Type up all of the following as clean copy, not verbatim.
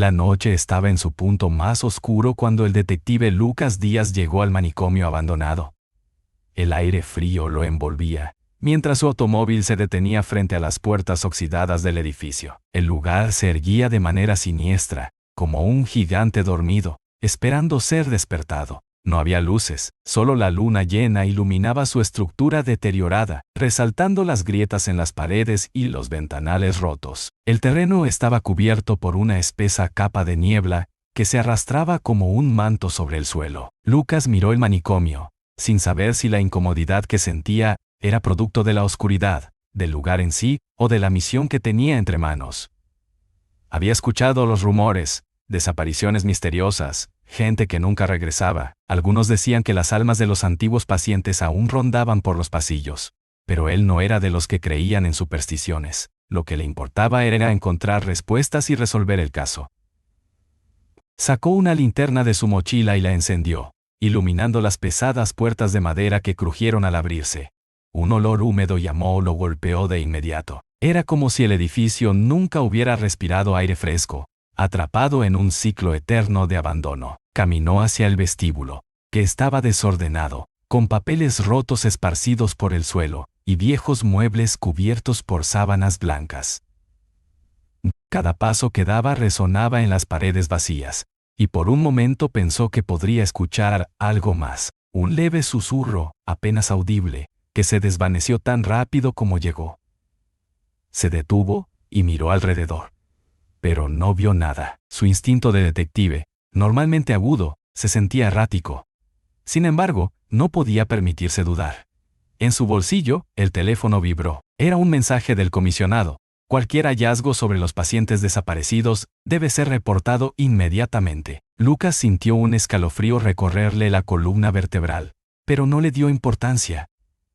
La noche estaba en su punto más oscuro cuando el detective Lucas Díaz llegó al manicomio abandonado. El aire frío lo envolvía, mientras su automóvil se detenía frente a las puertas oxidadas del edificio. El lugar se erguía de manera siniestra, como un gigante dormido, esperando ser despertado. No había luces, solo la luna llena iluminaba su estructura deteriorada, resaltando las grietas en las paredes y los ventanales rotos. El terreno estaba cubierto por una espesa capa de niebla que se arrastraba como un manto sobre el suelo. Lucas miró el manicomio, sin saber si la incomodidad que sentía era producto de la oscuridad, del lugar en sí o de la misión que tenía entre manos. Había escuchado los rumores, desapariciones misteriosas, gente que nunca regresaba. Algunos decían que las almas de los antiguos pacientes aún rondaban por los pasillos. Pero él no era de los que creían en supersticiones. Lo que le importaba era encontrar respuestas y resolver el caso. Sacó una linterna de su mochila y la encendió, iluminando las pesadas puertas de madera que crujieron al abrirse. Un olor húmedo y a moho lo golpeó de inmediato. Era como si el edificio nunca hubiera respirado aire fresco, atrapado en un ciclo eterno de abandono. Caminó hacia el vestíbulo, que estaba desordenado, con papeles rotos esparcidos por el suelo y viejos muebles cubiertos por sábanas blancas. Cada paso que daba resonaba en las paredes vacías, y por un momento pensó que podría escuchar algo más, un leve susurro, apenas audible, que se desvaneció tan rápido como llegó. Se detuvo y miró alrededor. Pero no vio nada. Su instinto de detective, normalmente agudo, se sentía errático. Sin embargo, no podía permitirse dudar. En su bolsillo, el teléfono vibró. Era un mensaje del comisionado. Cualquier hallazgo sobre los pacientes desaparecidos debe ser reportado inmediatamente. Lucas sintió un escalofrío recorrerle la columna vertebral, pero no le dio importancia.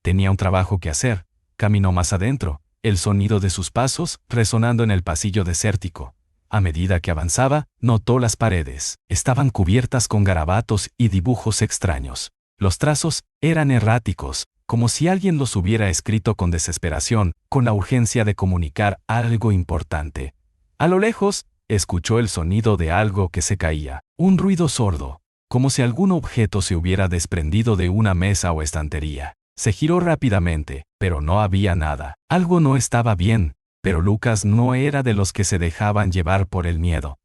Tenía un trabajo que hacer. Caminó más adentro, el sonido de sus pasos resonando en el pasillo desértico. A medida que avanzaba, notó las paredes. Estaban cubiertas con garabatos y dibujos extraños. Los trazos eran erráticos, como si alguien los hubiera escrito con desesperación, con la urgencia de comunicar algo importante. A lo lejos, escuchó el sonido de algo que se caía. Un ruido sordo, como si algún objeto se hubiera desprendido de una mesa o estantería. Se giró rápidamente, pero no había nada. Algo no estaba bien, pero Lucas no era de los que se dejaban llevar por el miedo.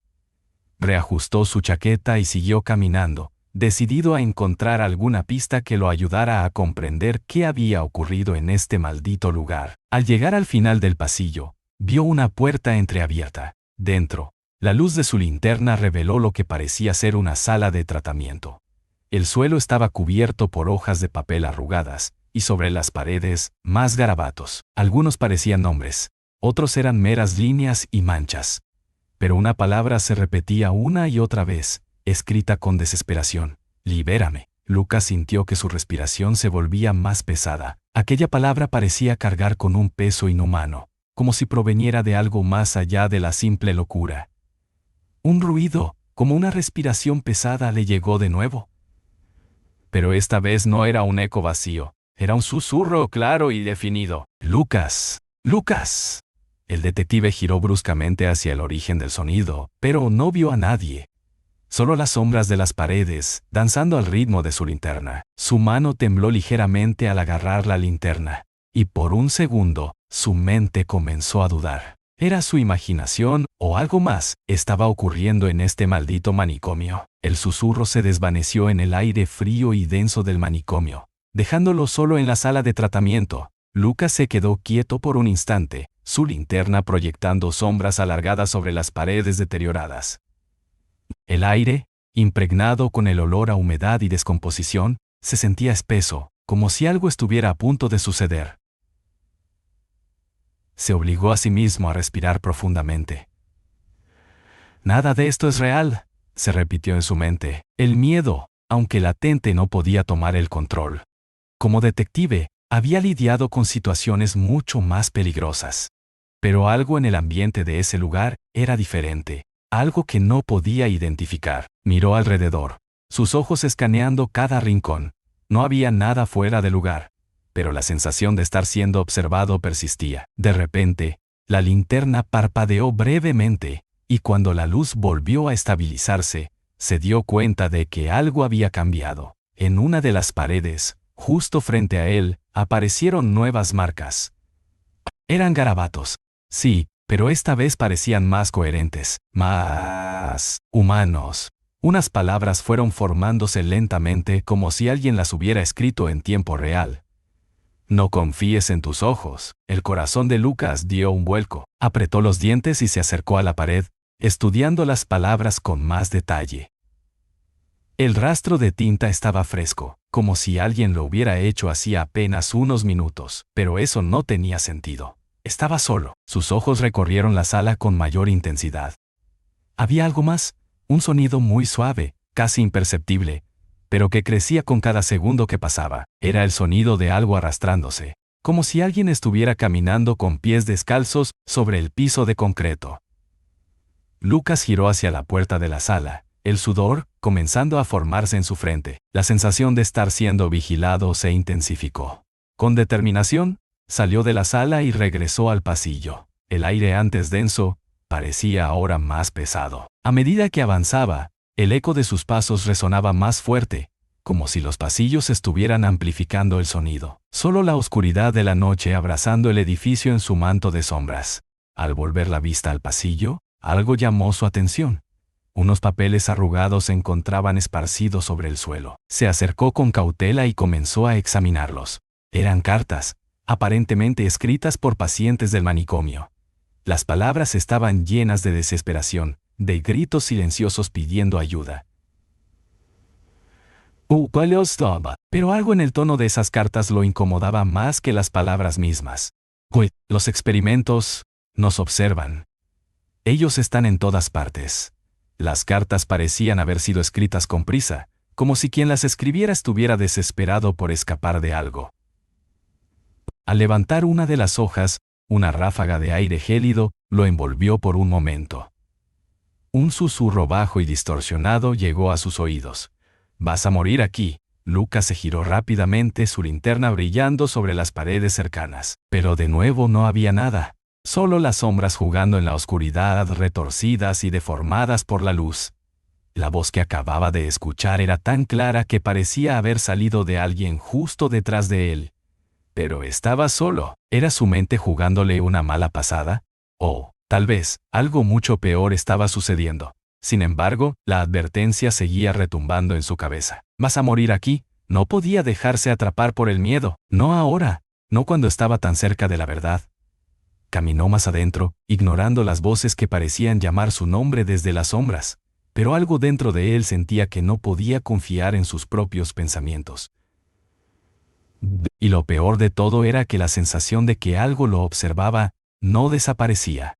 Reajustó su chaqueta y siguió caminando, decidido a encontrar alguna pista que lo ayudara a comprender qué había ocurrido en este maldito lugar. Al llegar al final del pasillo, vio una puerta entreabierta. Dentro, la luz de su linterna reveló lo que parecía ser una sala de tratamiento. El suelo estaba cubierto por hojas de papel arrugadas, y sobre las paredes, más garabatos. Algunos parecían nombres, otros eran meras líneas y manchas. Pero una palabra se repetía una y otra vez, escrita con desesperación. «Libérame». Lucas sintió que su respiración se volvía más pesada. Aquella palabra parecía cargar con un peso inhumano, como si proveniera de algo más allá de la simple locura. Un ruido, como una respiración pesada, le llegó de nuevo. Pero esta vez no era un eco vacío. Era un susurro claro y definido. «Lucas, Lucas». El detective giró bruscamente hacia el origen del sonido, pero no vio a nadie. Solo las sombras de las paredes, danzando al ritmo de su linterna. Su mano tembló ligeramente al agarrar la linterna, y por un segundo, su mente comenzó a dudar. ¿Era su imaginación o algo más estaba ocurriendo en este maldito manicomio? El susurro se desvaneció en el aire frío y denso del manicomio, dejándolo solo en la sala de tratamiento. Lucas se quedó quieto por un instante, su linterna proyectando sombras alargadas sobre las paredes deterioradas. El aire, impregnado con el olor a humedad y descomposición, se sentía espeso, como si algo estuviera a punto de suceder. Se obligó a sí mismo a respirar profundamente. «Nada de esto es real», se repitió en su mente. El miedo, aunque latente, no podía tomar el control. Como detective, había lidiado con situaciones mucho más peligrosas. Pero algo en el ambiente de ese lugar era diferente, algo que no podía identificar. Miró alrededor, sus ojos escaneando cada rincón. No había nada fuera de lugar, pero la sensación de estar siendo observado persistía. De repente, la linterna parpadeó brevemente, y cuando la luz volvió a estabilizarse, se dio cuenta de que algo había cambiado. En una de las paredes, justo frente a él, aparecieron nuevas marcas. Eran garabatos. Sí, pero esta vez parecían más coherentes, más humanos. Unas palabras fueron formándose lentamente como si alguien las hubiera escrito en tiempo real. No confíes en tus ojos. El corazón de Lucas dio un vuelco, apretó los dientes y se acercó a la pared, estudiando las palabras con más detalle. El rastro de tinta estaba fresco, como si alguien lo hubiera hecho hacía apenas unos minutos, pero eso no tenía sentido. Estaba solo. Sus ojos recorrieron la sala con mayor intensidad. Había algo más, un sonido muy suave, casi imperceptible, pero que crecía con cada segundo que pasaba. Era el sonido de algo arrastrándose, como si alguien estuviera caminando con pies descalzos sobre el piso de concreto. Lucas giró hacia la puerta de la sala, el sudor comenzando a formarse en su frente. La sensación de estar siendo vigilado se intensificó. Con determinación, salió de la sala y regresó al pasillo. El aire antes denso parecía ahora más pesado. A medida que avanzaba, el eco de sus pasos resonaba más fuerte, como si los pasillos estuvieran amplificando el sonido. Solo la oscuridad de la noche abrazando el edificio en su manto de sombras. Al volver la vista al pasillo, algo llamó su atención. Unos papeles arrugados se encontraban esparcidos sobre el suelo. Se acercó con cautela y comenzó a examinarlos. Eran cartas, aparentemente escritas por pacientes del manicomio. Las palabras estaban llenas de desesperación, de gritos silenciosos pidiendo ayuda. Pero algo en el tono de esas cartas lo incomodaba más que las palabras mismas. Los experimentos nos observan. Ellos están en todas partes. Las cartas parecían haber sido escritas con prisa, como si quien las escribiera estuviera desesperado por escapar de algo. Al levantar una de las hojas, una ráfaga de aire gélido lo envolvió por un momento. Un susurro bajo y distorsionado llegó a sus oídos. «Vas a morir aquí». Lucas se giró rápidamente, su linterna brillando sobre las paredes cercanas. Pero de nuevo no había nada. Solo las sombras jugando en la oscuridad, retorcidas y deformadas por la luz. La voz que acababa de escuchar era tan clara que parecía haber salido de alguien justo detrás de él. Pero estaba solo. ¿Era su mente jugándole una mala pasada? O, tal vez, algo mucho peor estaba sucediendo. Sin embargo, la advertencia seguía retumbando en su cabeza. «Vas a morir aquí». No podía dejarse atrapar por el miedo. No ahora. No cuando estaba tan cerca de la verdad. Caminó más adentro, ignorando las voces que parecían llamar su nombre desde las sombras. Pero algo dentro de él sentía que no podía confiar en sus propios pensamientos. Y lo peor de todo era que la sensación de que algo lo observaba no desaparecía.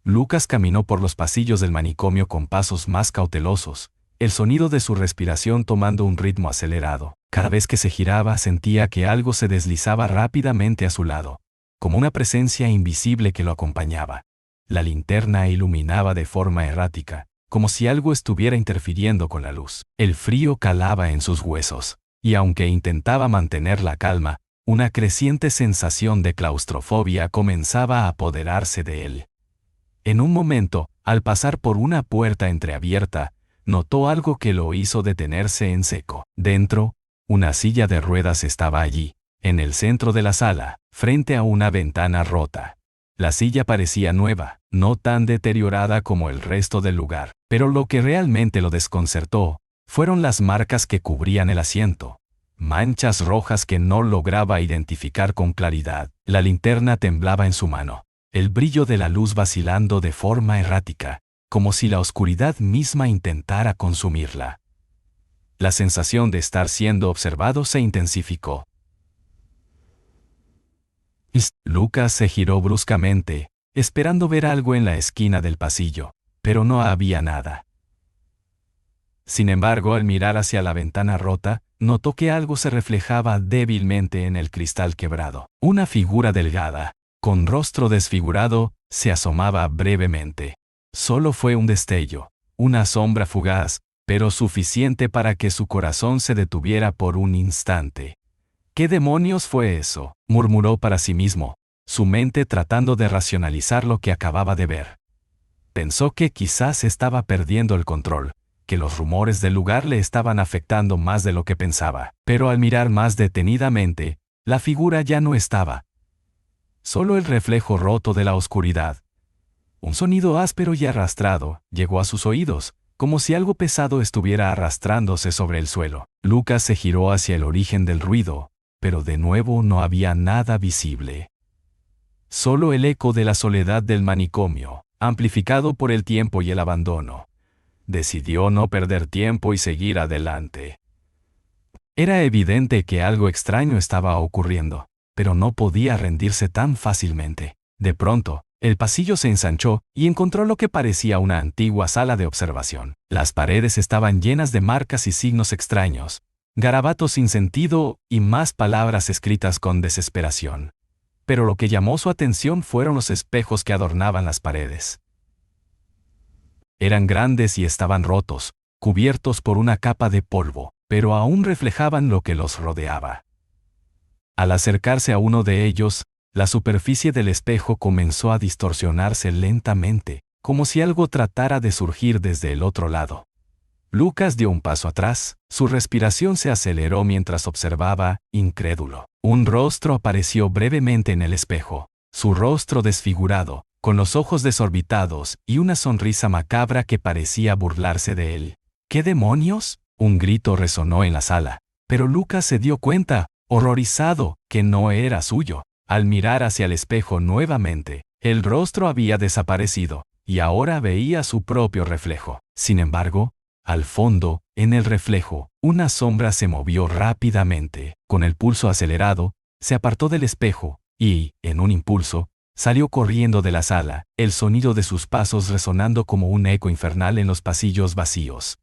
Lucas caminó por los pasillos del manicomio con pasos más cautelosos, el sonido de su respiración tomando un ritmo acelerado. Cada vez que se giraba sentía que algo se deslizaba rápidamente a su lado, como una presencia invisible que lo acompañaba. La linterna iluminaba de forma errática, como si algo estuviera interfiriendo con la luz. El frío calaba en sus huesos, y aunque intentaba mantener la calma, una creciente sensación de claustrofobia comenzaba a apoderarse de él. En un momento, al pasar por una puerta entreabierta, notó algo que lo hizo detenerse en seco. Dentro, una silla de ruedas estaba allí, en el centro de la sala, frente a una ventana rota. La silla parecía nueva, no tan deteriorada como el resto del lugar, pero lo que realmente lo desconcertó fueron las marcas que cubrían el asiento. Manchas rojas que no lograba identificar con claridad. La linterna temblaba en su mano, el brillo de la luz vacilando de forma errática, como si la oscuridad misma intentara consumirla. La sensación de estar siendo observado se intensificó. Lucas se giró bruscamente, esperando ver algo en la esquina del pasillo, pero no había nada. Sin embargo, al mirar hacia la ventana rota, notó que algo se reflejaba débilmente en el cristal quebrado. Una figura delgada, con rostro desfigurado, se asomaba brevemente. Solo fue un destello, una sombra fugaz, pero suficiente para que su corazón se detuviera por un instante. «¿Qué demonios fue eso?», murmuró para sí mismo, su mente tratando de racionalizar lo que acababa de ver. Pensó que quizás estaba perdiendo el control, que los rumores del lugar le estaban afectando más de lo que pensaba. Pero al mirar más detenidamente, la figura ya no estaba. Solo el reflejo roto de la oscuridad. Un sonido áspero y arrastrado llegó a sus oídos, como si algo pesado estuviera arrastrándose sobre el suelo. Lucas se giró hacia el origen del ruido, pero de nuevo no había nada visible. Solo el eco de la soledad del manicomio, amplificado por el tiempo y el abandono. Decidió no perder tiempo y seguir adelante. Era evidente que algo extraño estaba ocurriendo, pero no podía rendirse tan fácilmente. De pronto, el pasillo se ensanchó y encontró lo que parecía una antigua sala de observación. Las paredes estaban llenas de marcas y signos extraños, garabatos sin sentido y más palabras escritas con desesperación. Pero lo que llamó su atención fueron los espejos que adornaban las paredes. Eran grandes y estaban rotos, cubiertos por una capa de polvo, pero aún reflejaban lo que los rodeaba. Al acercarse a uno de ellos, la superficie del espejo comenzó a distorsionarse lentamente, como si algo tratara de surgir desde el otro lado. Lucas dio un paso atrás, su respiración se aceleró mientras observaba, incrédulo. Un rostro apareció brevemente en el espejo, su rostro desfigurado, con los ojos desorbitados y una sonrisa macabra que parecía burlarse de él. ¿Qué demonios? Un grito resonó en la sala, pero Lucas se dio cuenta, horrorizado, que no era suyo. Al mirar hacia el espejo nuevamente, el rostro había desaparecido, y ahora veía su propio reflejo. Sin embargo, al fondo, en el reflejo, una sombra se movió rápidamente. Con el pulso acelerado, se apartó del espejo, y, en un impulso, salió corriendo de la sala, el sonido de sus pasos resonando como un eco infernal en los pasillos vacíos.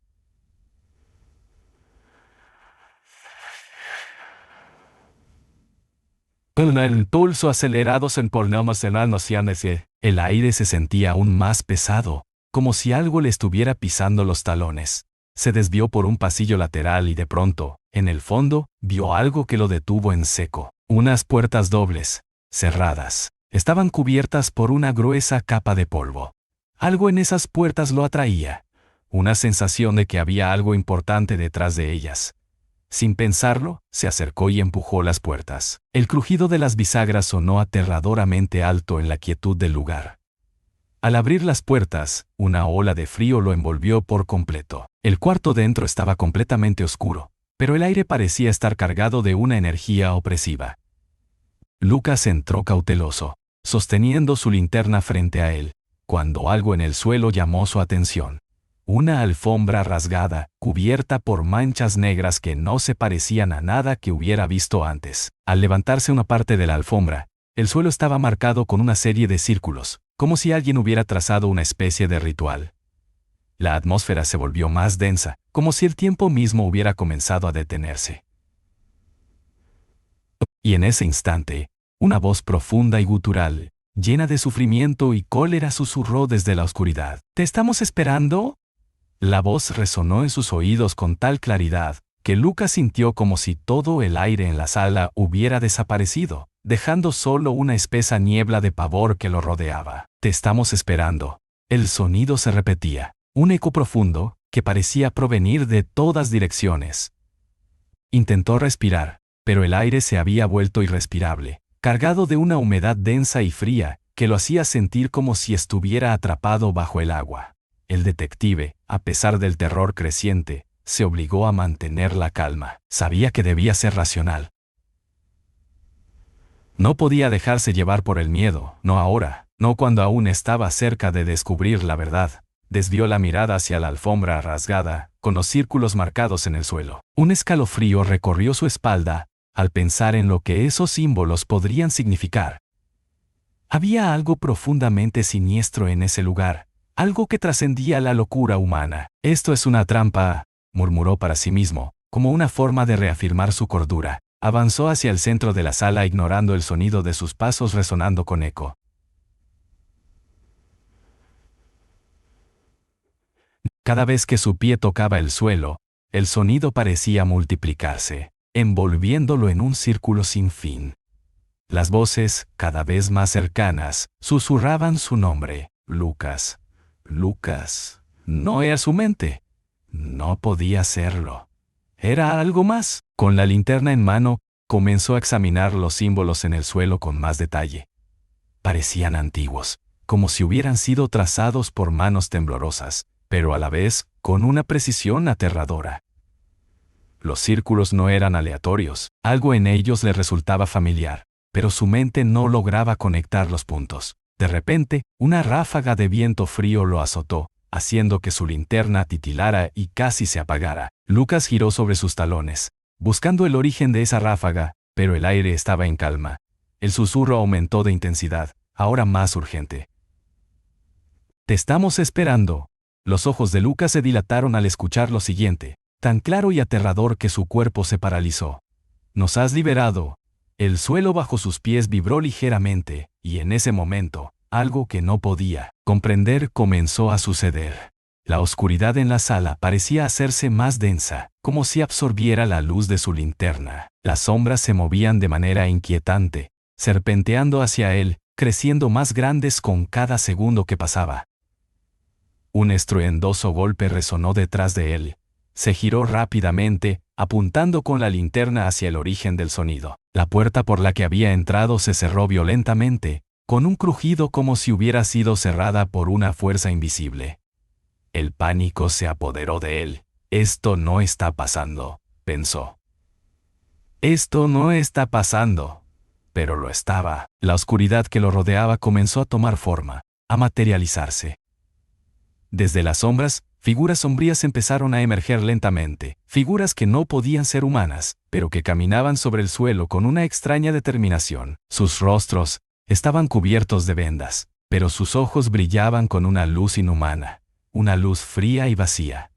Con el pulso acelerado se ponemos en las nociones. El aire se sentía aún más pesado, como si algo le estuviera pisando los talones. Se desvió por un pasillo lateral y de pronto, en el fondo, vio algo que lo detuvo en seco. Unas puertas dobles, cerradas, estaban cubiertas por una gruesa capa de polvo. Algo en esas puertas lo atraía, una sensación de que había algo importante detrás de ellas. Sin pensarlo, se acercó y empujó las puertas. El crujido de las bisagras sonó aterradoramente alto en la quietud del lugar. Al abrir las puertas, una ola de frío lo envolvió por completo. El cuarto dentro estaba completamente oscuro, pero el aire parecía estar cargado de una energía opresiva. Lucas entró cauteloso, sosteniendo su linterna frente a él, cuando algo en el suelo llamó su atención. Una alfombra rasgada, cubierta por manchas negras que no se parecían a nada que hubiera visto antes. Al levantarse una parte de la alfombra, el suelo estaba marcado con una serie de círculos, como si alguien hubiera trazado una especie de ritual. La atmósfera se volvió más densa, como si el tiempo mismo hubiera comenzado a detenerse. Y en ese instante, una voz profunda y gutural, llena de sufrimiento y cólera, susurró desde la oscuridad. ¿Te estamos esperando? La voz resonó en sus oídos con tal claridad, que Lucas sintió como si todo el aire en la sala hubiera desaparecido, dejando solo una espesa niebla de pavor que lo rodeaba. «Te estamos esperando». El sonido se repetía, un eco profundo, que parecía provenir de todas direcciones. Intentó respirar, pero el aire se había vuelto irrespirable, cargado de una humedad densa y fría, que lo hacía sentir como si estuviera atrapado bajo el agua. El detective, a pesar del terror creciente, se obligó a mantener la calma. Sabía que debía ser racional. No podía dejarse llevar por el miedo, no ahora, no cuando aún estaba cerca de descubrir la verdad. Desvió la mirada hacia la alfombra rasgada, con los círculos marcados en el suelo. Un escalofrío recorrió su espalda, al pensar en lo que esos símbolos podrían significar. Había algo profundamente siniestro en ese lugar, algo que trascendía la locura humana. «Esto es una trampa», murmuró para sí mismo, como una forma de reafirmar su cordura. Avanzó hacia el centro de la sala ignorando el sonido de sus pasos resonando con eco. Cada vez que su pie tocaba el suelo, el sonido parecía multiplicarse, envolviéndolo en un círculo sin fin. Las voces, cada vez más cercanas, susurraban su nombre: Lucas, Lucas. No era su mente. No podía serlo. Era algo más. Con la linterna en mano, comenzó a examinar los símbolos en el suelo con más detalle. Parecían antiguos, como si hubieran sido trazados por manos temblorosas, pero a la vez con una precisión aterradora. Los círculos no eran aleatorios, algo en ellos le resultaba familiar, pero su mente no lograba conectar los puntos. De repente, una ráfaga de viento frío lo azotó, haciendo que su linterna titilara y casi se apagara. Lucas giró sobre sus talones, buscando el origen de esa ráfaga, pero el aire estaba en calma. El susurro aumentó de intensidad, ahora más urgente. «Te estamos esperando». Los ojos de Lucas se dilataron al escuchar lo siguiente, tan claro y aterrador que su cuerpo se paralizó. «Nos has liberado». El suelo bajo sus pies vibró ligeramente, y en ese momento, algo que no podía comprender comenzó a suceder. La oscuridad en la sala parecía hacerse más densa, como si absorbiera la luz de su linterna. Las sombras se movían de manera inquietante, serpenteando hacia él, creciendo más grandes con cada segundo que pasaba. Un estruendoso golpe resonó detrás de él. Se giró rápidamente, apuntando con la linterna hacia el origen del sonido. La puerta por la que había entrado se cerró violentamente, con un crujido como si hubiera sido cerrada por una fuerza invisible. El pánico se apoderó de él. «Esto no está pasando», pensó. «Esto no está pasando». Pero lo estaba. La oscuridad que lo rodeaba comenzó a tomar forma, a materializarse. Desde las sombras, figuras sombrías empezaron a emerger lentamente, figuras que no podían ser humanas, pero que caminaban sobre el suelo con una extraña determinación. Sus rostros estaban cubiertos de vendas, pero sus ojos brillaban con una luz inhumana, una luz fría y vacía.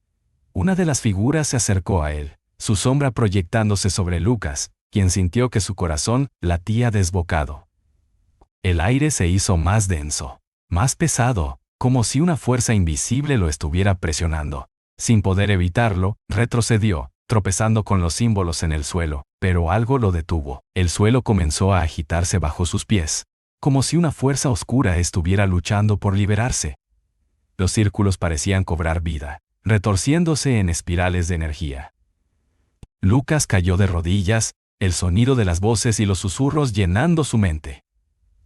Una de las figuras se acercó a él, su sombra proyectándose sobre Lucas, quien sintió que su corazón latía desbocado. El aire se hizo más denso, más pesado, como si una fuerza invisible lo estuviera presionando. Sin poder evitarlo, retrocedió, tropezando con los símbolos en el suelo, pero algo lo detuvo. El suelo comenzó a agitarse bajo sus pies, como si una fuerza oscura estuviera luchando por liberarse. Los círculos parecían cobrar vida, retorciéndose en espirales de energía. Lucas cayó de rodillas, el sonido de las voces y los susurros llenando su mente.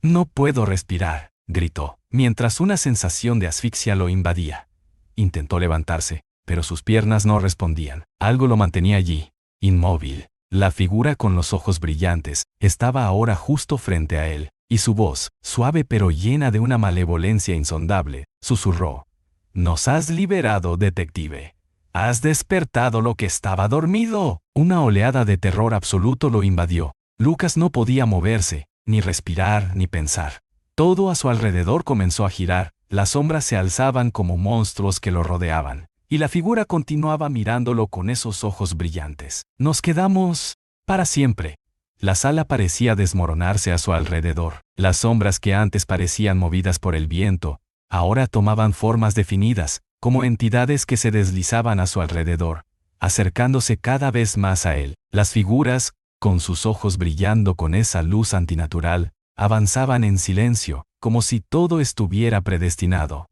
«No puedo respirar», gritó, mientras una sensación de asfixia lo invadía. Intentó levantarse, pero sus piernas no respondían. Algo lo mantenía allí, inmóvil. La figura con los ojos brillantes estaba ahora justo frente a él, y su voz, suave pero llena de una malevolencia insondable, susurró: «Nos has liberado, detective. Has despertado lo que estaba dormido». Una oleada de terror absoluto lo invadió. Lucas no podía moverse, ni respirar, ni pensar. Todo a su alrededor comenzó a girar, las sombras se alzaban como monstruos que lo rodeaban, y la figura continuaba mirándolo con esos ojos brillantes. «Nos quedamos para siempre». La sala parecía desmoronarse a su alrededor. Las sombras que antes parecían movidas por el viento, ahora tomaban formas definidas, como entidades que se deslizaban a su alrededor, acercándose cada vez más a él. Las figuras, con sus ojos brillando con esa luz antinatural, avanzaban en silencio, como si todo estuviera predestinado.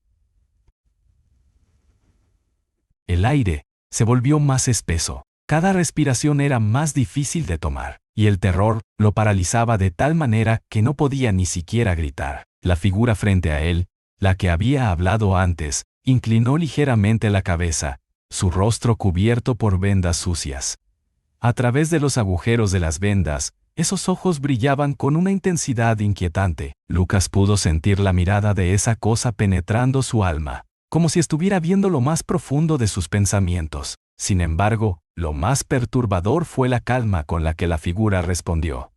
El aire se volvió más espeso. Cada respiración era más difícil de tomar, y el terror lo paralizaba de tal manera que no podía ni siquiera gritar. La figura frente a él, la que había hablado antes, inclinó ligeramente la cabeza, su rostro cubierto por vendas sucias. A través de los agujeros de las vendas, esos ojos brillaban con una intensidad inquietante. Lucas pudo sentir la mirada de esa cosa penetrando su alma, como si estuviera viendo lo más profundo de sus pensamientos. Sin embargo, lo más perturbador fue la calma con la que la figura respondió.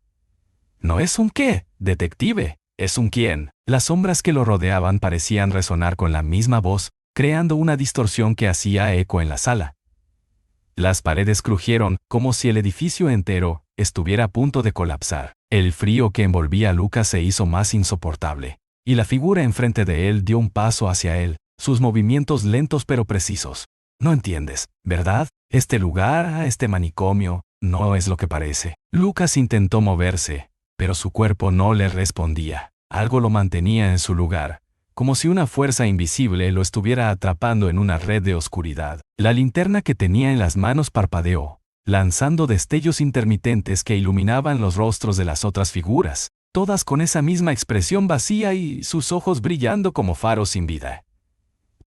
«No es un qué, detective, es un quién». Las sombras que lo rodeaban parecían resonar con la misma voz, creando una distorsión que hacía eco en la sala. Las paredes crujieron, como si el edificio entero estuviera a punto de colapsar. El frío que envolvía a Lucas se hizo más insoportable, y la figura enfrente de él dio un paso hacia él, sus movimientos lentos pero precisos. «No entiendes, ¿verdad? Este lugar, este manicomio, no es lo que parece». Lucas intentó moverse, pero su cuerpo no le respondía. Algo lo mantenía en su lugar, como si una fuerza invisible lo estuviera atrapando en una red de oscuridad. La linterna que tenía en las manos parpadeó, lanzando destellos intermitentes que iluminaban los rostros de las otras figuras, todas con esa misma expresión vacía y sus ojos brillando como faros sin vida.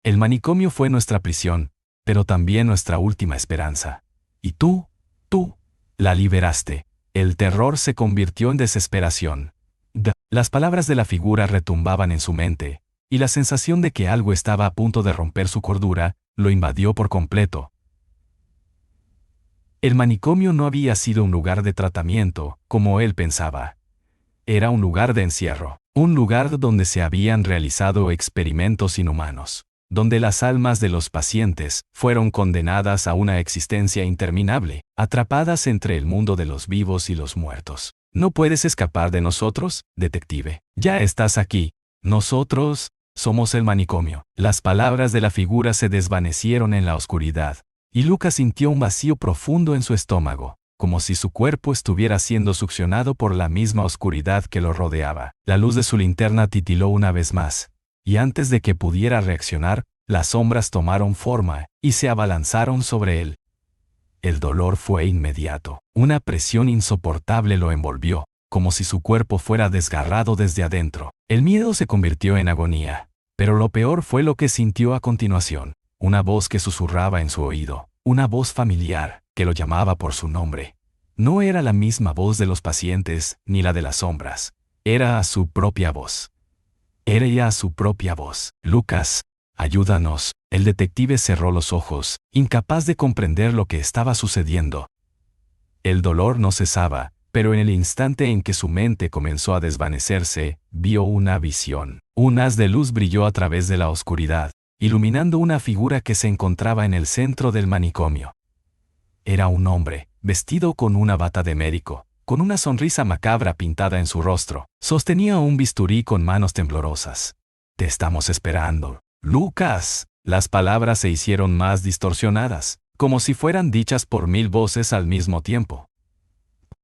El manicomio fue nuestra prisión, pero también nuestra última esperanza. Y tú, la liberaste. El terror se convirtió en desesperación. Las palabras de la figura retumbaban en su mente, y la sensación de que algo estaba a punto de romper su cordura lo invadió por completo. El manicomio no había sido un lugar de tratamiento, como él pensaba. Era un lugar de encierro, un lugar donde se habían realizado experimentos inhumanos, donde las almas de los pacientes fueron condenadas a una existencia interminable, atrapadas entre el mundo de los vivos y los muertos. ¿No puedes escapar de nosotros, detective? Ya estás aquí. Nosotros somos el manicomio. Las palabras de la figura se desvanecieron en la oscuridad, y Lucas sintió un vacío profundo en su estómago, como si su cuerpo estuviera siendo succionado por la misma oscuridad que lo rodeaba. La luz de su linterna titiló una vez más, y antes de que pudiera reaccionar, las sombras tomaron forma y se abalanzaron sobre él. El dolor fue inmediato. Una presión insoportable lo envolvió, como si su cuerpo fuera desgarrado desde adentro. El miedo se convirtió en agonía, pero lo peor fue lo que sintió a continuación. Una voz que susurraba en su oído, una voz familiar, que lo llamaba por su nombre. No era la misma voz de los pacientes, ni la de las sombras. Era su propia voz. Era ya su propia voz. Lucas, ayúdanos. El detective cerró los ojos, incapaz de comprender lo que estaba sucediendo. El dolor no cesaba, pero en el instante en que su mente comenzó a desvanecerse, vio una visión. Un haz de luz brilló a través de la oscuridad, iluminando una figura que se encontraba en el centro del manicomio. Era un hombre, vestido con una bata de médico, con una sonrisa macabra pintada en su rostro. Sostenía un bisturí con manos temblorosas. «Te estamos esperando, Lucas». Las palabras se hicieron más distorsionadas, como si fueran dichas por 1000 voces al mismo tiempo.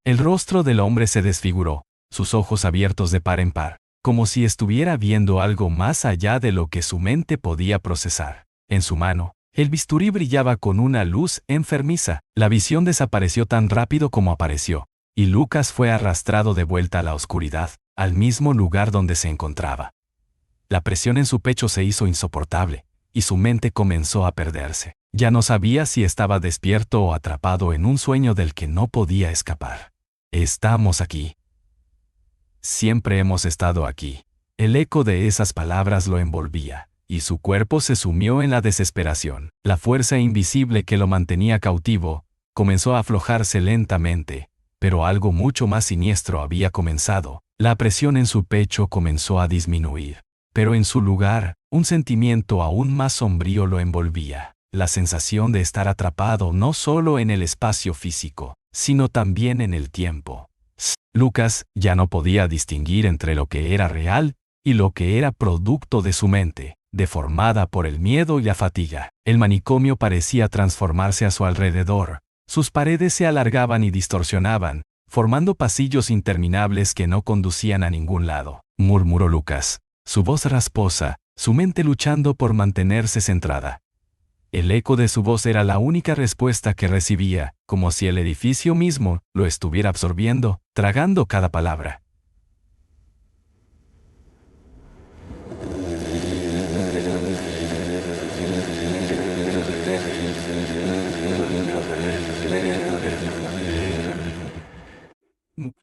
El rostro del hombre se desfiguró, sus ojos abiertos de par en par, como si estuviera viendo algo más allá de lo que su mente podía procesar. En su mano, el bisturí brillaba con una luz enfermiza. La visión desapareció tan rápido como apareció, y Lucas fue arrastrado de vuelta a la oscuridad, al mismo lugar donde se encontraba. La presión en su pecho se hizo insoportable, y su mente comenzó a perderse. Ya no sabía si estaba despierto o atrapado en un sueño del que no podía escapar. Estamos aquí. Siempre hemos estado aquí. El eco de esas palabras lo envolvía, y su cuerpo se sumió en la desesperación. La fuerza invisible que lo mantenía cautivo comenzó a aflojarse lentamente, pero algo mucho más siniestro había comenzado. La presión en su pecho comenzó a disminuir, pero en su lugar, un sentimiento aún más sombrío lo envolvía. La sensación de estar atrapado no solo en el espacio físico, sino también en el tiempo. Lucas ya no podía distinguir entre lo que era real y lo que era producto de su mente, deformada por el miedo y la fatiga. El manicomio parecía transformarse a su alrededor. Sus paredes se alargaban y distorsionaban, formando pasillos interminables que no conducían a ningún lado. Murmuró Lucas, su voz rasposa, su mente luchando por mantenerse centrada. El eco de su voz era la única respuesta que recibía, como si el edificio mismo lo estuviera absorbiendo, tragando cada palabra.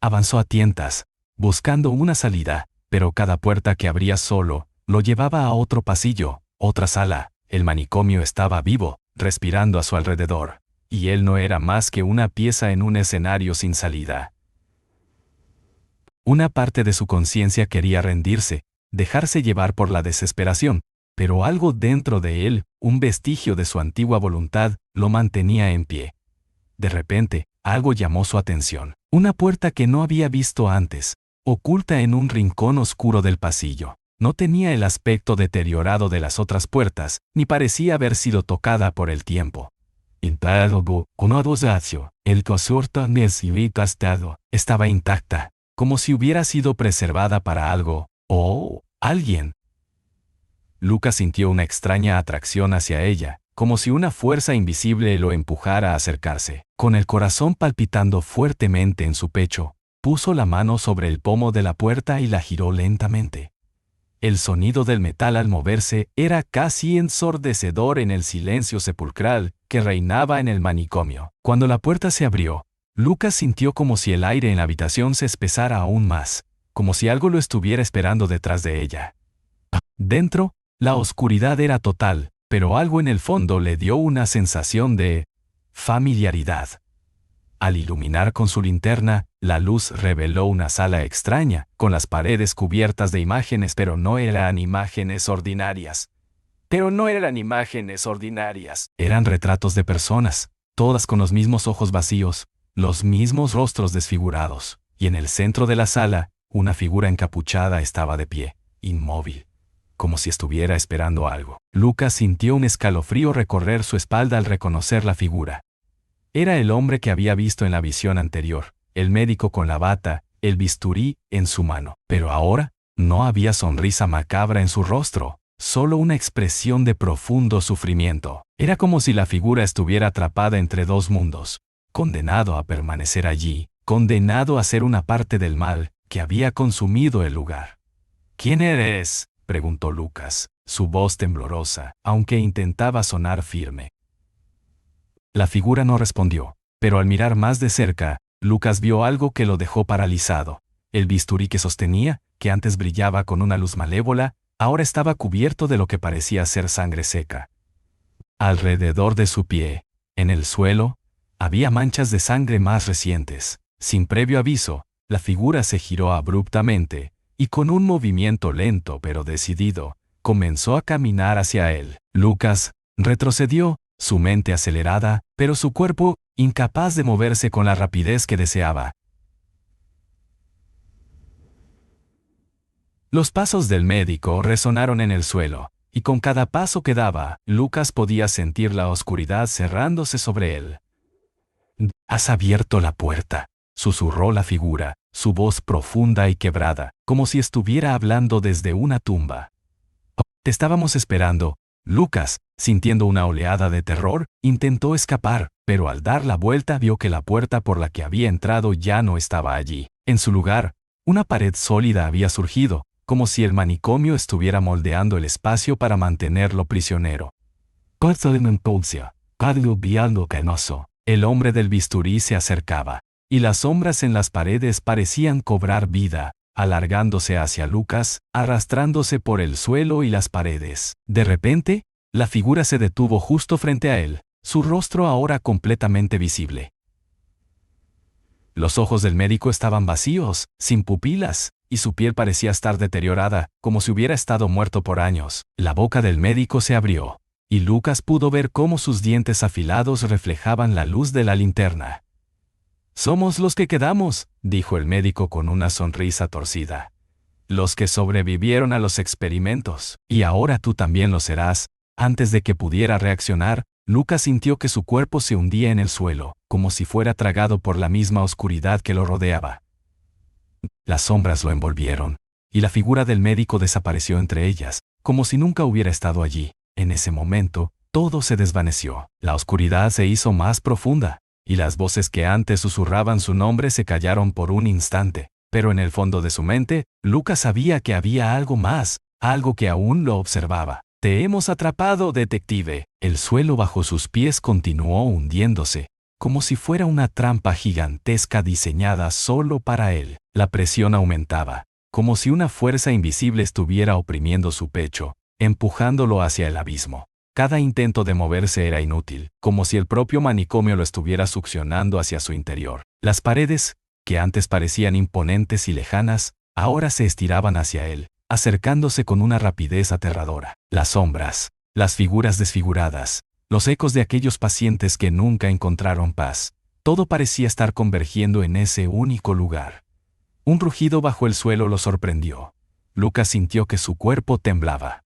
Avanzó a tientas, buscando una salida, pero cada puerta que abría solo lo llevaba a otro pasillo, otra sala. El manicomio estaba vivo, respirando a su alrededor, y él no era más que una pieza en un escenario sin salida. Una parte de su conciencia quería rendirse, dejarse llevar por la desesperación, pero algo dentro de él, un vestigio de su antigua voluntad, lo mantenía en pie. De repente, algo llamó su atención. Una puerta que no había visto antes, oculta en un rincón oscuro del pasillo. No tenía el aspecto deteriorado de las otras puertas, ni parecía haber sido tocada por el tiempo. El estaba intacta, como si hubiera sido preservada para algo, o alguien. Lucas sintió una extraña atracción hacia ella, como si una fuerza invisible lo empujara a acercarse. Con el corazón palpitando fuertemente en su pecho, puso la mano sobre el pomo de la puerta y la giró lentamente. El sonido del metal al moverse era casi ensordecedor en el silencio sepulcral que reinaba en el manicomio. Cuando la puerta se abrió, Lucas sintió como si el aire en la habitación se espesara aún más, como si algo lo estuviera esperando detrás de ella. Dentro, la oscuridad era total, pero algo en el fondo le dio una sensación de familiaridad. Al iluminar con su linterna, la luz reveló una sala extraña, con las paredes cubiertas de imágenes, pero no eran imágenes ordinarias. Eran retratos de personas, todas con los mismos ojos vacíos, los mismos rostros desfigurados, y en el centro de la sala, una figura encapuchada estaba de pie, inmóvil, como si estuviera esperando algo. Lucas sintió un escalofrío recorrer su espalda al reconocer la figura. Era el hombre que había visto en la visión anterior, el médico con la bata, el bisturí en su mano. Pero ahora, no había sonrisa macabra en su rostro, solo una expresión de profundo sufrimiento. Era como si la figura estuviera atrapada entre dos mundos, condenado a permanecer allí, condenado a ser una parte del mal que había consumido el lugar. ¿Quién eres?, preguntó Lucas, su voz temblorosa, aunque intentaba sonar firme. La figura no respondió, pero al mirar más de cerca, Lucas vio algo que lo dejó paralizado. El bisturí que sostenía, que antes brillaba con una luz malévola, ahora estaba cubierto de lo que parecía ser sangre seca. Alrededor de su pie, en el suelo, había manchas de sangre más recientes. Sin previo aviso, la figura se giró abruptamente, y con un movimiento lento pero decidido, comenzó a caminar hacia él. Lucas retrocedió, su mente acelerada, pero su cuerpo incapaz de moverse con la rapidez que deseaba. Los pasos del médico resonaron en el suelo, y con cada paso que daba, Lucas podía sentir la oscuridad cerrándose sobre él. «Has abierto la puerta», susurró la figura, su voz profunda y quebrada, como si estuviera hablando desde una tumba. «Oh, te estábamos esperando». Lucas, sintiendo una oleada de terror, intentó escapar, pero al dar la vuelta vio que la puerta por la que había entrado ya no estaba allí. En su lugar, una pared sólida había surgido, como si el manicomio estuviera moldeando el espacio para mantenerlo prisionero. El hombre del bisturí se acercaba, y las sombras en las paredes parecían cobrar vida, alargándose hacia Lucas, arrastrándose por el suelo y las paredes. De repente, la figura se detuvo justo frente a él, su rostro ahora completamente visible. Los ojos del médico estaban vacíos, sin pupilas, y su piel parecía estar deteriorada, como si hubiera estado muerto por años. La boca del médico se abrió, y Lucas pudo ver cómo sus dientes afilados reflejaban la luz de la linterna. «Somos los que quedamos», dijo el médico con una sonrisa torcida. «Los que sobrevivieron a los experimentos. Y ahora tú también lo serás». Antes de que pudiera reaccionar, Lucas sintió que su cuerpo se hundía en el suelo, como si fuera tragado por la misma oscuridad que lo rodeaba. Las sombras lo envolvieron, y la figura del médico desapareció entre ellas, como si nunca hubiera estado allí. En ese momento, todo se desvaneció. La oscuridad se hizo más profunda, y las voces que antes susurraban su nombre se callaron por un instante. Pero en el fondo de su mente, Lucas sabía que había algo más, algo que aún lo observaba. «Te hemos atrapado, detective». El suelo bajo sus pies continuó hundiéndose, como si fuera una trampa gigantesca diseñada solo para él. La presión aumentaba, como si una fuerza invisible estuviera oprimiendo su pecho, empujándolo hacia el abismo. Cada intento de moverse era inútil, como si el propio manicomio lo estuviera succionando hacia su interior. Las paredes, que antes parecían imponentes y lejanas, ahora se estiraban hacia él, acercándose con una rapidez aterradora. Las sombras, las figuras desfiguradas, los ecos de aquellos pacientes que nunca encontraron paz, todo parecía estar convergiendo en ese único lugar. Un rugido bajo el suelo lo sorprendió. Lucas sintió que su cuerpo temblaba.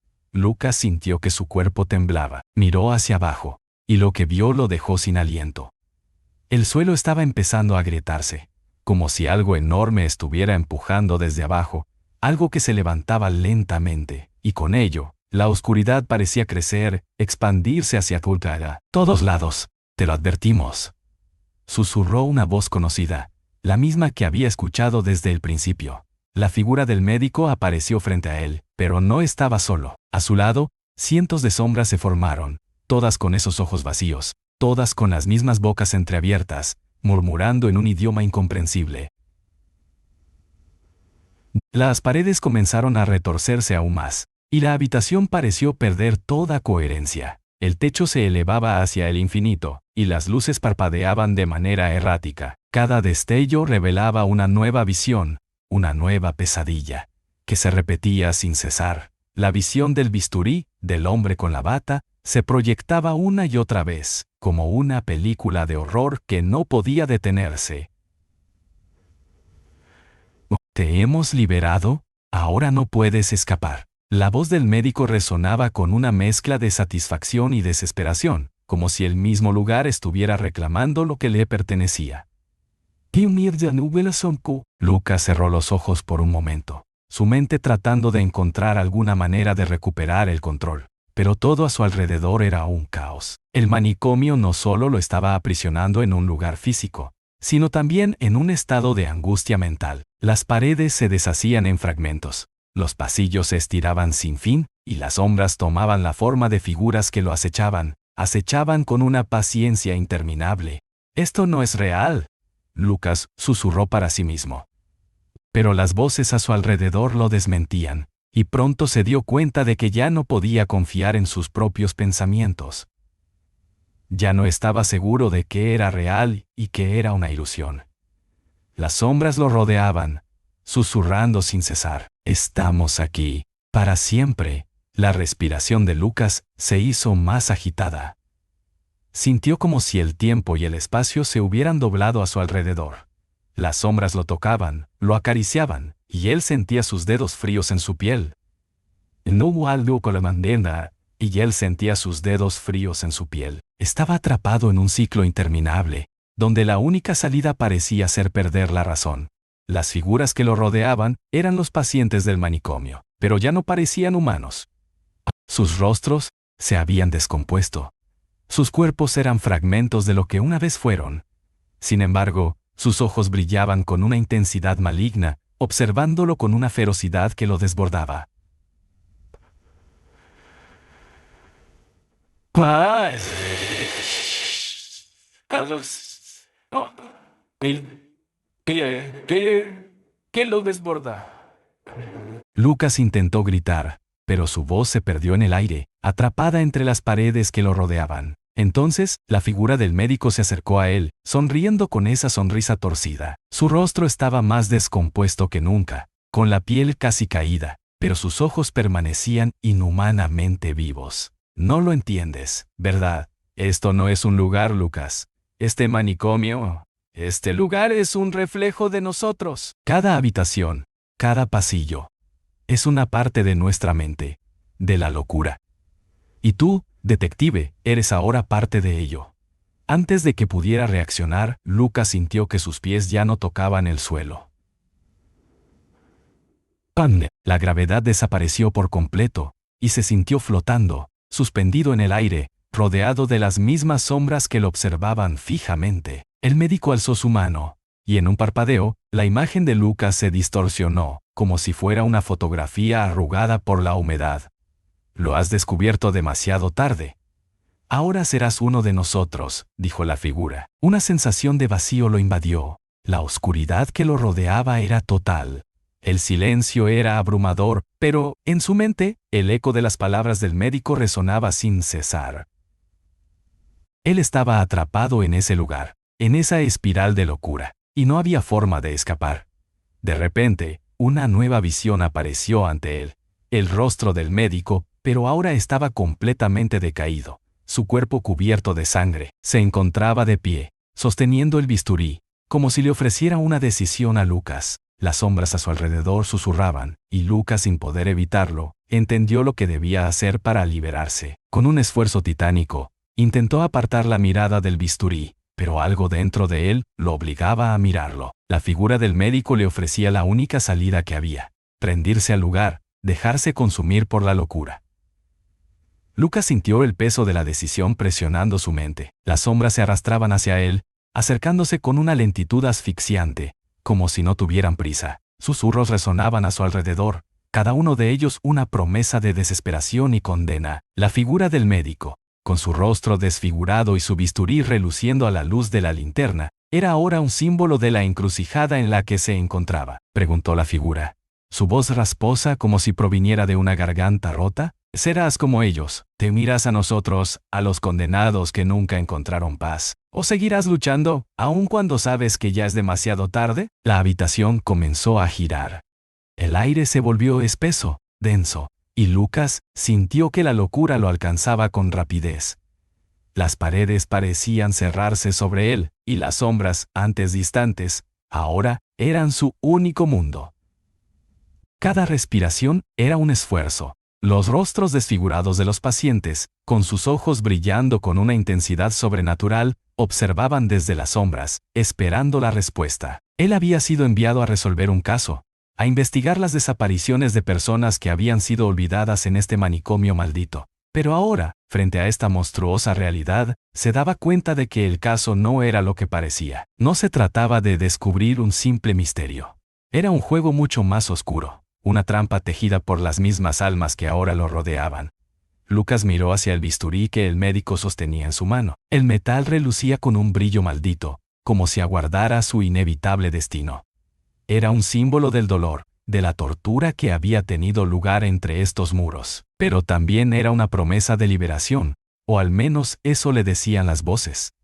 Miró hacia abajo, y lo que vio lo dejó sin aliento. El suelo estaba empezando a agrietarse, como si algo enorme estuviera empujando desde abajo, algo que se levantaba lentamente, y con ello, La oscuridad parecía crecer, expandirse hacia todos lados. «Te lo advertimos», susurró una voz conocida, la misma que había escuchado desde el principio. La figura del médico apareció frente a él, pero no estaba solo. A su lado, cientos de sombras se formaron, todas con esos ojos vacíos, todas con las mismas bocas entreabiertas, murmurando en un idioma incomprensible. Las paredes comenzaron a retorcerse aún más, y la habitación pareció perder toda coherencia. El techo se elevaba hacia el infinito, y las luces parpadeaban de manera errática. Cada destello revelaba una nueva visión, una nueva pesadilla, que se repetía sin cesar. La visión del bisturí, del hombre con la bata, se proyectaba una y otra vez, como una película de horror que no podía detenerse. «¿Te hemos liberado? Ahora no puedes escapar». La voz del médico resonaba con una mezcla de satisfacción y desesperación, como si el mismo lugar estuviera reclamando lo que le pertenecía. Lucas cerró los ojos por un momento, su mente tratando de encontrar alguna manera de recuperar el control. Pero todo a su alrededor era un caos. El manicomio no solo lo estaba aprisionando en un lugar físico, sino también en un estado de angustia mental. Las paredes se deshacían en fragmentos, los pasillos se estiraban sin fin, y las sombras tomaban la forma de figuras que lo acechaban con una paciencia interminable. «Esto no es real», Lucas susurró para sí mismo. Pero las voces a su alrededor lo desmentían, y pronto se dio cuenta de que ya no podía confiar en sus propios pensamientos. Ya no estaba seguro de qué era real y qué era una ilusión. Las sombras lo rodeaban, susurrando sin cesar. «Estamos aquí, para siempre». La respiración de Lucas se hizo más agitada. Sintió como si el tiempo y el espacio se hubieran doblado a su alrededor. Las sombras lo tocaban, lo acariciaban, y él sentía sus dedos fríos en su piel. No hubo algo con la mandenda, y él sentía sus dedos fríos en su piel. Estaba atrapado en un ciclo interminable, donde la única salida parecía ser perder la razón. Las figuras que lo rodeaban eran los pacientes del manicomio, pero ya no parecían humanos. Sus rostros se habían descompuesto. Sus cuerpos eran fragmentos de lo que una vez fueron. Sin embargo, sus ojos brillaban con una intensidad maligna, observándolo con una ferocidad que lo desbordaba. ¿Qué lo desborda? Lucas intentó gritar, pero su voz se perdió en el aire, atrapada entre las paredes que lo rodeaban. Entonces, la figura del médico se acercó a él, sonriendo con esa sonrisa torcida. Su rostro estaba más descompuesto que nunca, con la piel casi caída, pero sus ojos permanecían inhumanamente vivos. «No lo entiendes, ¿verdad? Esto no es un lugar, Lucas. Este manicomio, este lugar es un reflejo de nosotros. Cada habitación, cada pasillo, es una parte de nuestra mente, de la locura. Y tú, detective, eres ahora parte de ello». Antes de que pudiera reaccionar, Lucas sintió que sus pies ya no tocaban el suelo. ¡Pam! La gravedad desapareció por completo, y se sintió flotando, suspendido en el aire, rodeado de las mismas sombras que lo observaban fijamente. El médico alzó su mano, y en un parpadeo, la imagen de Lucas se distorsionó, como si fuera una fotografía arrugada por la humedad. «Lo has descubierto demasiado tarde. Ahora serás uno de nosotros», dijo la figura. Una sensación de vacío lo invadió. La oscuridad que lo rodeaba era total. El silencio era abrumador, pero, en su mente, el eco de las palabras del médico resonaba sin cesar. Él estaba atrapado en ese lugar, en esa espiral de locura, y no había forma de escapar. De repente, una nueva visión apareció ante él. El rostro del médico, pero ahora estaba completamente decaído. Su cuerpo cubierto de sangre, se encontraba de pie, sosteniendo el bisturí, como si le ofreciera una decisión a Lucas. Las sombras a su alrededor susurraban, y Lucas, sin poder evitarlo, entendió lo que debía hacer para liberarse. Con un esfuerzo titánico, intentó apartar la mirada del bisturí, pero algo dentro de él lo obligaba a mirarlo. La figura del médico le ofrecía la única salida que había: rendirse al lugar, dejarse consumir por la locura. Lucas sintió el peso de la decisión presionando su mente. Las sombras se arrastraban hacia él, acercándose con una lentitud asfixiante, como si no tuvieran prisa. Susurros resonaban a su alrededor, cada uno de ellos una promesa de desesperación y condena. La figura del médico, con su rostro desfigurado y su bisturí reluciendo a la luz de la linterna, era ahora un símbolo de la encrucijada en la que se encontraba. Preguntó la figura. Su voz rasposa como si proviniera de una garganta rota. ¿Serás como ellos? ¿Te miras a nosotros, a los condenados que nunca encontraron paz? ¿O seguirás luchando, aun cuando sabes que ya es demasiado tarde? La habitación comenzó a girar. El aire se volvió espeso, denso, y Lucas sintió que la locura lo alcanzaba con rapidez. Las paredes parecían cerrarse sobre él, y las sombras, antes distantes, ahora eran su único mundo. Cada respiración era un esfuerzo. Los rostros desfigurados de los pacientes, con sus ojos brillando con una intensidad sobrenatural, observaban desde las sombras, esperando la respuesta. Él había sido enviado a resolver un caso, a investigar las desapariciones de personas que habían sido olvidadas en este manicomio maldito. Pero ahora, frente a esta monstruosa realidad, se daba cuenta de que el caso no era lo que parecía. No se trataba de descubrir un simple misterio. Era un juego mucho más oscuro. Una trampa tejida por las mismas almas que ahora lo rodeaban. Lucas miró hacia el bisturí que el médico sostenía en su mano. El metal relucía con un brillo maldito, como si aguardara su inevitable destino. Era un símbolo del dolor, de la tortura que había tenido lugar entre estos muros. Pero también era una promesa de liberación, o al menos eso le decían las voces.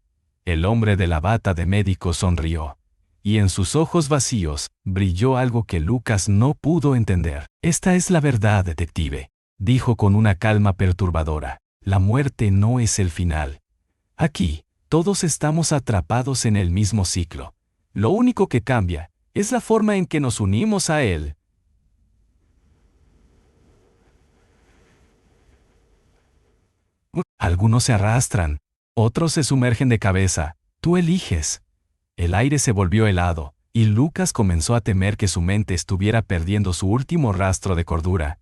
El hombre de la bata de médico sonrió. Y en sus ojos vacíos brilló algo que Lucas no pudo entender. «Esta es la verdad, detective», dijo con una calma perturbadora. «La muerte no es el final. Aquí, todos estamos atrapados en el mismo ciclo. Lo único que cambia es la forma en que nos unimos a él». Algunos se arrastran, otros se sumergen de cabeza. Tú eliges. El aire se volvió helado, y Lucas comenzó a temer que su mente estuviera perdiendo su último rastro de cordura.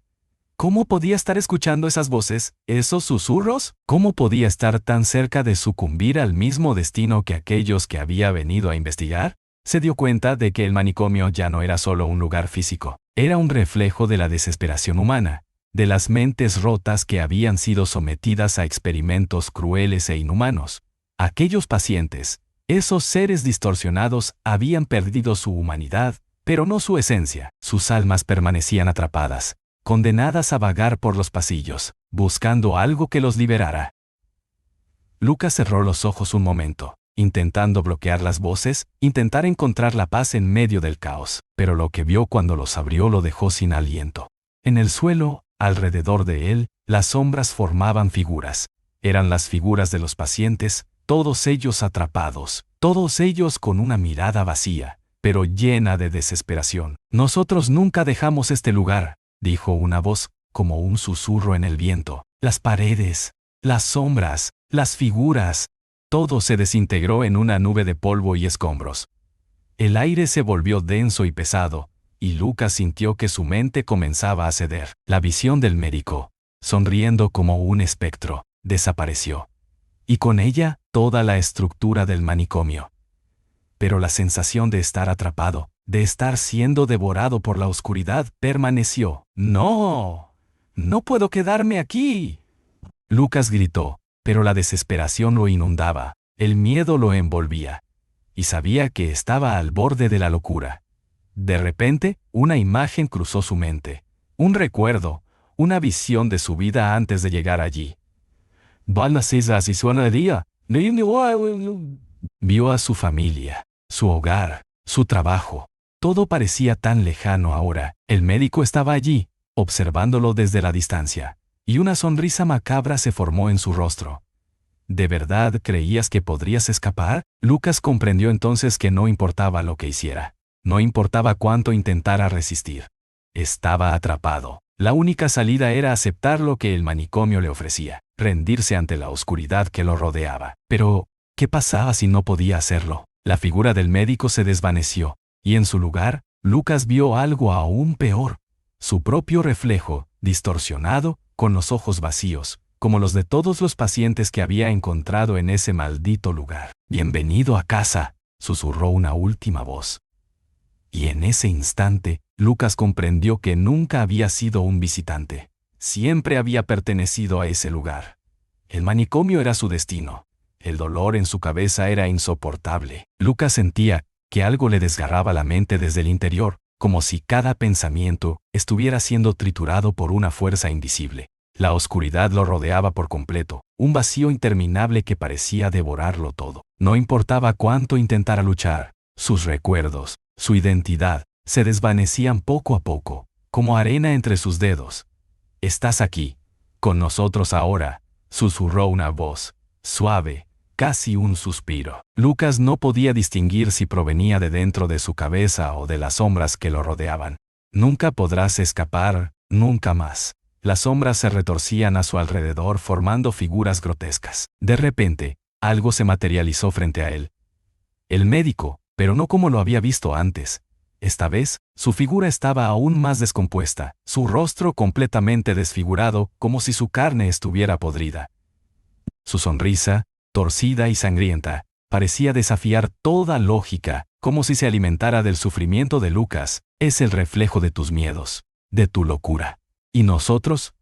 ¿Cómo podía estar escuchando esas voces, esos susurros? ¿Cómo podía estar tan cerca de sucumbir al mismo destino que aquellos que había venido a investigar? Se dio cuenta de que el manicomio ya no era solo un lugar físico, era un reflejo de la desesperación humana, de las mentes rotas que habían sido sometidas a experimentos crueles e inhumanos. Aquellos pacientes, esos seres distorsionados, habían perdido su humanidad, pero no su esencia. Sus almas permanecían atrapadas, condenadas a vagar por los pasillos, buscando algo que los liberara. Lucas cerró los ojos un momento, intentando bloquear las voces, intentar encontrar la paz en medio del caos, pero lo que vio cuando los abrió lo dejó sin aliento. En el suelo, alrededor de él, las sombras formaban figuras. Eran las figuras de los pacientes, todos ellos atrapados, todos ellos con una mirada vacía, pero llena de desesperación. «Nosotros nunca dejamos este lugar», dijo una voz, como un susurro en el viento. Las paredes, las sombras, las figuras, todo se desintegró en una nube de polvo y escombros. El aire se volvió denso y pesado, y Lucas sintió que su mente comenzaba a ceder. La visión del médico, sonriendo como un espectro, desapareció. Y con ella, toda la estructura del manicomio. Pero la sensación de estar atrapado, de estar siendo devorado por la oscuridad, permaneció. «¡No! ¡No puedo quedarme aquí!». Lucas gritó, pero la desesperación lo inundaba, el miedo lo envolvía, y sabía que estaba al borde de la locura. De repente, una imagen cruzó su mente, un recuerdo, una visión de su vida antes de llegar allí. Vio a su familia, su hogar, su trabajo. Todo parecía tan lejano ahora. El médico estaba allí, observándolo desde la distancia, y una sonrisa macabra se formó en su rostro. ¿De verdad creías que podrías escapar? Lucas comprendió entonces que no importaba lo que hiciera. No importaba cuánto intentara resistir. Estaba atrapado. La única salida era aceptar lo que el manicomio le ofrecía, rendirse ante la oscuridad que lo rodeaba. Pero, ¿qué pasaba si no podía hacerlo? La figura del médico se desvaneció, y en su lugar, Lucas vio algo aún peor. Su propio reflejo, distorsionado, con los ojos vacíos, como los de todos los pacientes que había encontrado en ese maldito lugar. «Bienvenido a casa», susurró una última voz. Y en ese instante, Lucas comprendió que nunca había sido un visitante. Siempre había pertenecido a ese lugar. El manicomio era su destino. El dolor en su cabeza era insoportable. Lucas sentía que algo le desgarraba la mente desde el interior, como si cada pensamiento estuviera siendo triturado por una fuerza invisible. La oscuridad lo rodeaba por completo, un vacío interminable que parecía devorarlo todo. No importaba cuánto intentara luchar, sus recuerdos, su identidad, se desvanecían poco a poco, como arena entre sus dedos. «Estás aquí, con nosotros ahora», susurró una voz, suave, casi un suspiro. Lucas no podía distinguir si provenía de dentro de su cabeza o de las sombras que lo rodeaban. «Nunca podrás escapar, nunca más». Las sombras se retorcían a su alrededor formando figuras grotescas. De repente, algo se materializó frente a él. El médico, pero no como lo había visto antes. Esta vez, su figura estaba aún más descompuesta, su rostro completamente desfigurado, como si su carne estuviera podrida. Su sonrisa, torcida y sangrienta, parecía desafiar toda lógica, como si se alimentara del sufrimiento de Lucas. «Es el reflejo de tus miedos, de tu locura. Y nosotros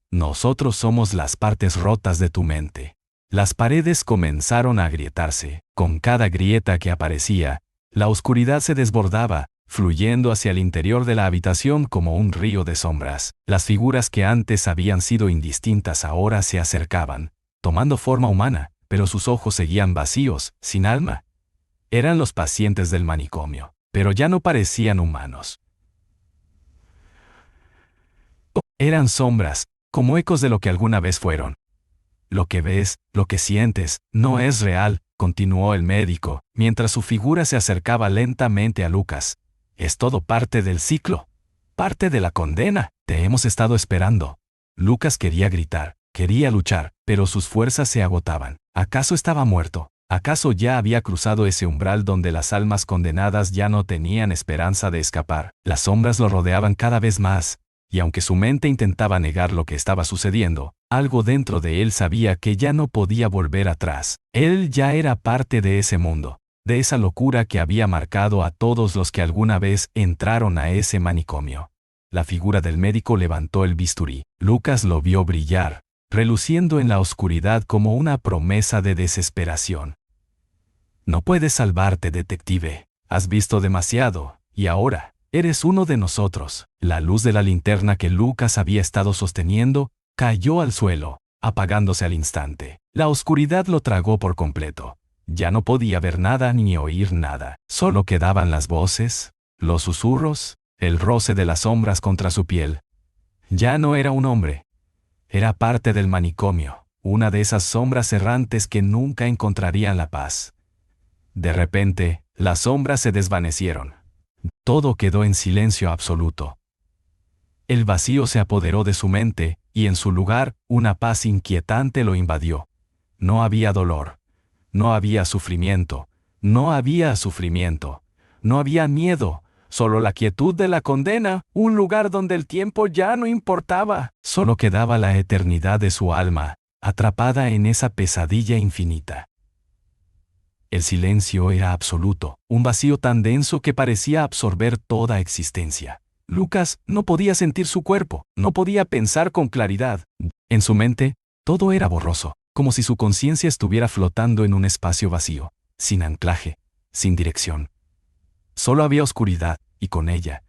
somos las partes rotas de tu mente». Las paredes comenzaron a agrietarse. Con cada grieta que aparecía, la oscuridad se desbordaba, fluyendo hacia el interior de la habitación como un río de sombras. Las figuras que antes habían sido indistintas ahora se acercaban, tomando forma humana, pero sus ojos seguían vacíos, sin alma. Eran los pacientes del manicomio, pero ya no parecían humanos. Eran sombras, como ecos de lo que alguna vez fueron. «Lo que ves, lo que sientes, no es real», continuó el médico, mientras su figura se acercaba lentamente a Lucas. «Es todo parte del ciclo, parte de la condena. Te hemos estado esperando». Lucas quería gritar, quería luchar, pero sus fuerzas se agotaban. ¿Acaso estaba muerto? ¿Acaso ya había cruzado ese umbral donde las almas condenadas ya no tenían esperanza de escapar? Las sombras lo rodeaban cada vez más, y aunque su mente intentaba negar lo que estaba sucediendo, algo dentro de él sabía que ya no podía volver atrás. Él ya era parte de ese mundo, de esa locura que había marcado a todos los que alguna vez entraron a ese manicomio. La figura del médico levantó el bisturí. Lucas lo vio brillar, reluciendo en la oscuridad como una promesa de desesperación. «No puedes salvarte, detective. Has visto demasiado, y ahora eres uno de nosotros». La luz de la linterna que Lucas había estado sosteniendo cayó al suelo, apagándose al instante. La oscuridad lo tragó por completo. Ya no podía ver nada ni oír nada. Solo quedaban las voces, los susurros, el roce de las sombras contra su piel. Ya no era un hombre. Era parte del manicomio, una de esas sombras errantes que nunca encontrarían la paz. De repente, las sombras se desvanecieron. Todo quedó en silencio absoluto. El vacío se apoderó de su mente, y en su lugar, una paz inquietante lo invadió. No había dolor. No había sufrimiento. No había sufrimiento. No había miedo. Solo la quietud de la condena, un lugar donde el tiempo ya no importaba. Solo quedaba la eternidad de su alma, atrapada en esa pesadilla infinita. El silencio era absoluto, un vacío tan denso que parecía absorber toda existencia. Lucas no podía sentir su cuerpo, no podía pensar con claridad. En su mente, todo era borroso, como si su conciencia estuviera flotando en un espacio vacío, sin anclaje, sin dirección. Solo había oscuridad, y con ella,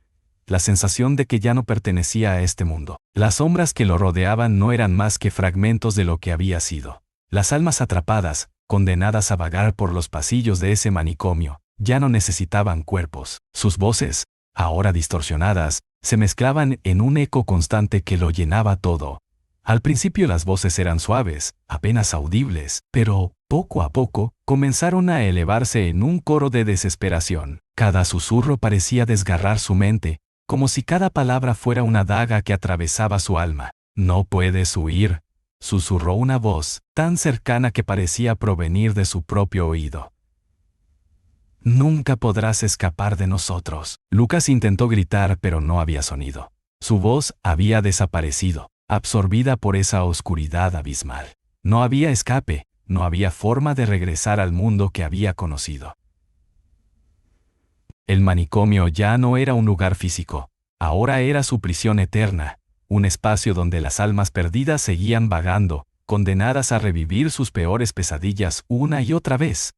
la sensación de que ya no pertenecía a este mundo. Las sombras que lo rodeaban no eran más que fragmentos de lo que había sido. Las almas atrapadas, condenadas a vagar por los pasillos de ese manicomio, ya no necesitaban cuerpos. Sus voces, ahora distorsionadas, se mezclaban en un eco constante que lo llenaba todo. Al principio las voces eran suaves, apenas audibles, pero, poco a poco, comenzaron a elevarse en un coro de desesperación. Cada susurro parecía desgarrar su mente, como si cada palabra fuera una daga que atravesaba su alma. «No puedes huir», susurró una voz, tan cercana que parecía provenir de su propio oído. «Nunca podrás escapar de nosotros». Lucas intentó gritar, pero no había sonido. Su voz había desaparecido. absorbida por esa oscuridad abismal. No había escape, no había forma de regresar al mundo que había conocido. El manicomio ya no era un lugar físico, ahora era su prisión eterna, un espacio donde las almas perdidas seguían vagando, condenadas a revivir sus peores pesadillas una y otra vez.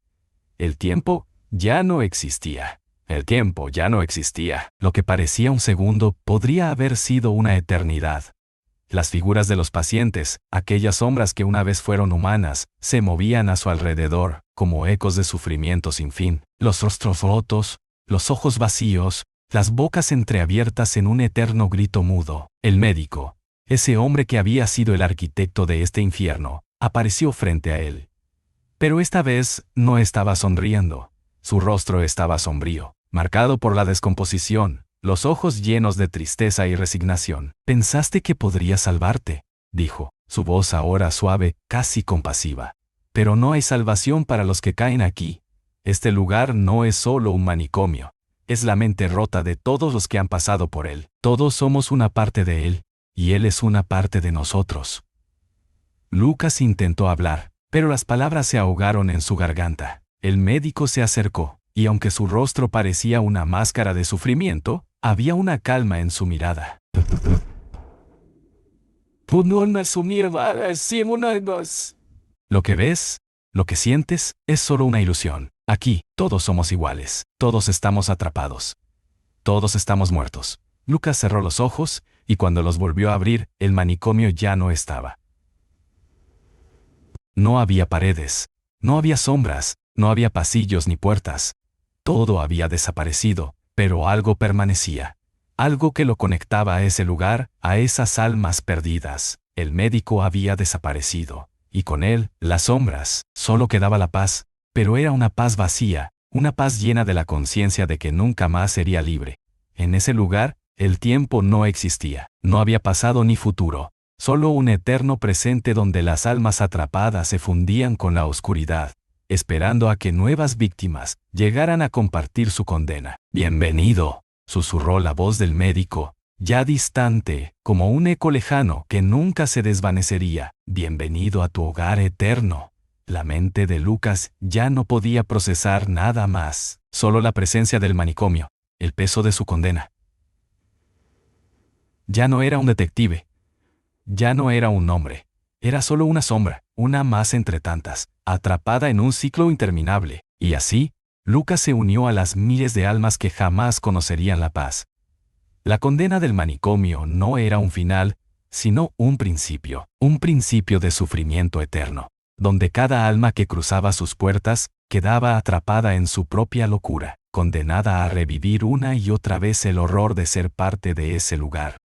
El tiempo ya no existía. El tiempo ya no existía. Lo que parecía un segundo podría haber sido una eternidad. Las figuras de los pacientes, aquellas sombras que una vez fueron humanas, se movían a su alrededor, como ecos de sufrimiento sin fin. Los rostros rotos, los ojos vacíos, las bocas entreabiertas en un eterno grito mudo. El médico, ese hombre que había sido el arquitecto de este infierno, apareció frente a él. Pero esta vez no estaba sonriendo. Su rostro estaba sombrío, marcado por la descomposición, los ojos llenos de tristeza y resignación. «Pensaste que podría salvarte», dijo, su voz ahora suave, casi compasiva. «Pero no hay salvación para los que caen aquí. Este lugar no es solo un manicomio. Es la mente rota de todos los que han pasado por él. Todos somos una parte de él, y él es una parte de nosotros». Lucas intentó hablar, pero las palabras se ahogaron en su garganta. El médico se acercó, y aunque su rostro parecía una máscara de sufrimiento, había una calma en su mirada. Lo que ves, lo que sientes, es solo una ilusión. Aquí, todos somos iguales. Todos estamos atrapados. Todos estamos muertos. Lucas cerró los ojos, y cuando los volvió a abrir, el manicomio ya no estaba. No había paredes, no había sombras, no había pasillos ni puertas. Todo había desaparecido, pero algo permanecía. Algo que lo conectaba a ese lugar, a esas almas perdidas. El médico había desaparecido, y con él, las sombras. Solo quedaba la paz, pero era una paz vacía, una paz llena de la conciencia de que nunca más sería libre. En ese lugar, el tiempo no existía, no había pasado ni futuro. Solo un eterno presente donde las almas atrapadas se fundían con la oscuridad, esperando a que nuevas víctimas llegaran a compartir su condena. «Bienvenido», susurró la voz del médico, ya distante, como un eco lejano que nunca se desvanecería. «Bienvenido a tu hogar eterno». La mente de Lucas ya no podía procesar nada más, solo la presencia del manicomio, el peso de su condena. Ya no era un detective. Ya no era un hombre, era solo una sombra, una más entre tantas, atrapada en un ciclo interminable, y así, Lucas se unió a las miles de almas que jamás conocerían la paz. La condena del manicomio no era un final, sino un principio de sufrimiento eterno, donde cada alma que cruzaba sus puertas quedaba atrapada en su propia locura, condenada a revivir una y otra vez el horror de ser parte de ese lugar.